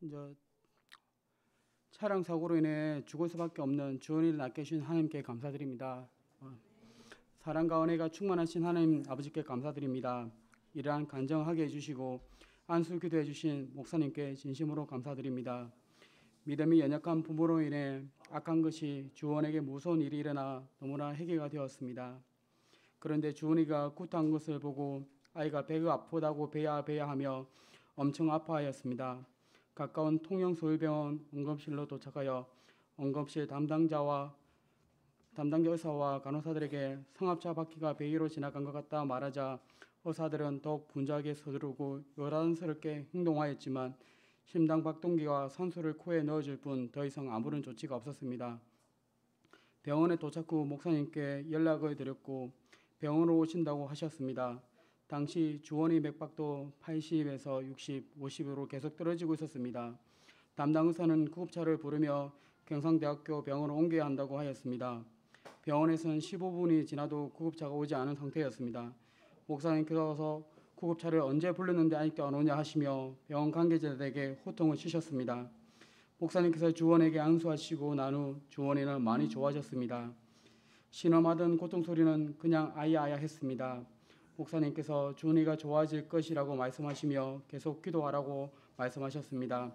이제 차량 사고로 인해 죽을 수밖에 없는 주원이를 낫게 해주신 하나님께 감사드립니다. 사랑과 은혜가 충만하신 하나님 아버지께 감사드립니다. 이러한 간증하게 해주시고 안수 기도해 주신 목사님께 진심으로 감사드립니다. 믿음이 연약한 부모로 인해 악한 것이 주원에게 무서운 일이 일어나 너무나 해결가 되었습니다. 그런데 주원이가 구토한 것을 보고 아이가 배가 아프다고 배야 하며 엄청 아파하였습니다. 가까운 통영서울병원 응급실로 도착하여 응급실 담당자 의사와 간호사들에게 성압차 바퀴가 배 위로 지나간 것 같다 말하자 의사들은 더욱 분주하게 서두르고 요란스럽게 행동하였지만 심장 박동기와 산소를 코에 넣어줄 뿐 더 이상 아무런 조치가 없었습니다. 병원에 도착 후 목사님께 연락을 드렸고 병원으로 오신다고 하셨습니다. 당시 주원이 맥박도 80에서 60, 50으로 계속 떨어지고 있었습니다. 담당 의사는 구급차를 부르며 경상대학교 병원으로 옮겨야 한다고 하였습니다. 병원에서는 15분이 지나도 구급차가 오지 않은 상태였습니다. 목사님께서 구급차를 언제 불렀는데 아직도 안 오냐 하시며 병원 관계자들에게 호통을 치셨습니다. 목사님께서 주원에게 안수하시고 난 후 주원이는 많이 좋아졌습니다. 신음하던 고통소리는 그냥 아야아야 했습니다. 목사님께서 주원이가 좋아질 것이라고 말씀하시며 계속 기도하라고 말씀하셨습니다.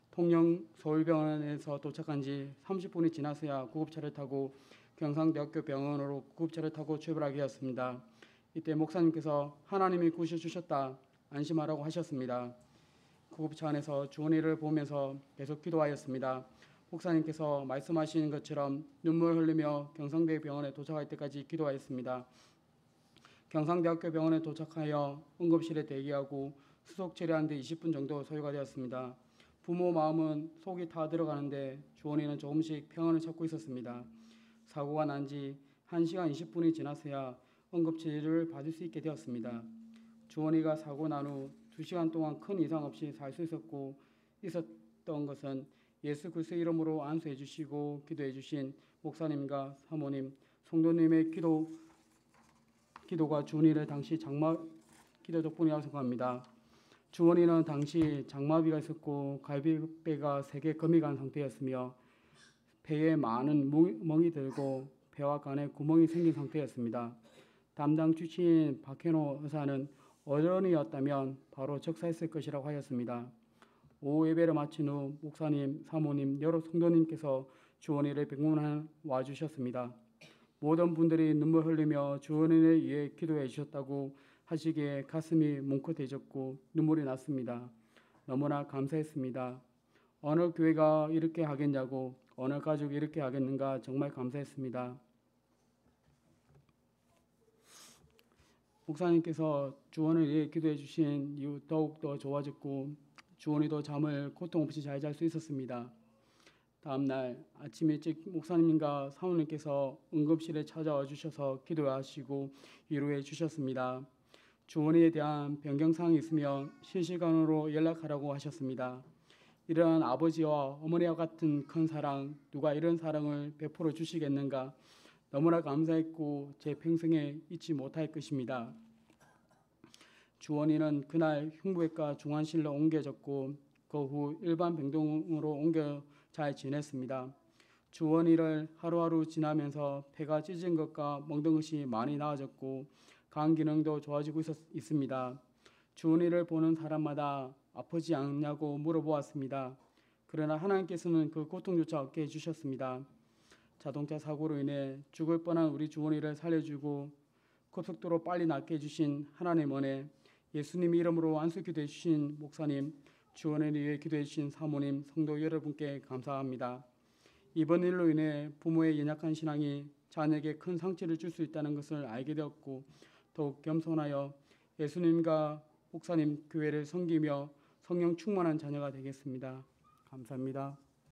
통영 서울병원에서 도착한 지 30분이 지나서야 구급차를 타고 경상대학교 병원으로 구급차를 타고 출발하게 되었습니다. 이때 목사님께서 하나님이 구셔주셨다 안심하라고 하셨습니다. 구급차 안에서 주원이를 보면서 계속 기도하였습니다. 목사님께서 말씀하신 것처럼 눈물 흘리며 경상대 병원에 도착할 때까지 기도하였습니다. 경상대학교 병원에 도착하여 응급실에 대기하고 수속 처리하는 데 20분 정도 소요가 되었습니다. 부모 마음은 속이 다 들어가는데 주원이는 조금씩 평안을 찾고 있었습니다. 사고가 난 지 1시간 20분이 지나서야 응급치료를 받을 수 있게 되었습니다. 주원이가 사고 난 후 2시간 동안 큰 이상 없이 살 수 있었던 것은 예수 그리스도의 이름으로 안수해 주시고 기도해 주신 목사님과 사모님, 성도님의 기도가 주원이를 당시 기도 덕분이라고 생각합니다. 주원이는 당시 장마비가 있었고 갈비뼈가 3개 금이 간 상태였으며 배에 많은 멍이 들고 배와 간에 구멍이 생긴 상태였습니다. 담당 주치인 박현호 의사는 어른이었다면 바로 적사했을 것이라고 하였습니다. 오후 예배를 마친 후 목사님, 사모님, 여러 성도님께서 주원이를 병원에 와주셨습니다. 모든 분들이 눈물 흘리며 주원이를 위해 기도해 주셨다고 하시기에 가슴이 뭉클해졌고 눈물이 났습니다. 너무나 감사했습니다. 어느 교회가 이렇게 하겠냐고, 어느 가족이 이렇게 하겠는가 정말 감사했습니다. 목사님께서 주원을 위해 기도해 주신 이후 더욱더 좋아졌고 주원이도 잠을 고통 없이 잘 잘 수 있었습니다. 다음날 아침 일찍 목사님과 사모님께서 응급실에 찾아와 주셔서 기도하시고 위로해 주셨습니다. 주원이에 대한 변경사항이 있으면 실시간으로 연락하라고 하셨습니다. 이러한 아버지와 어머니와 같은 큰 사랑, 누가 이런 사랑을 베풀어 주시겠는가 너무나 감사했고 제 평생에 잊지 못할 것입니다. 주원이는 그날 흉부외과 중환실로 옮겨졌고 그 후 일반 병동으로 옮겨 잘 지냈습니다. 주원이를 하루하루 지나면서 폐가 찢은 것과 멍든 것이 많이 나아졌고 간 기능도 좋아지고 있습니다. 주원이를 보는 사람마다 아프지 않냐고 물어보았습니다. 그러나 하나님께서는 그 고통조차 없게 해주셨습니다. 자동차 사고로 인해 죽을 뻔한 우리 주원이를 살려주고 급속도로 빨리 낫게 해주신 하나님 은혜, 예수님 이름으로 안수 기도해 주신 목사님, 주원을 위해 기도해 주신 사모님, 성도 여러분께 감사합니다. 이번 일로 인해 부모의 연약한 신앙이 자녀에게 큰 상처를 줄 수 있다는 것을 알게 되었고 더욱 겸손하여 예수님과 목사님 교회를 섬기며 성령 충만한 자녀가 되겠습니다. 감사합니다.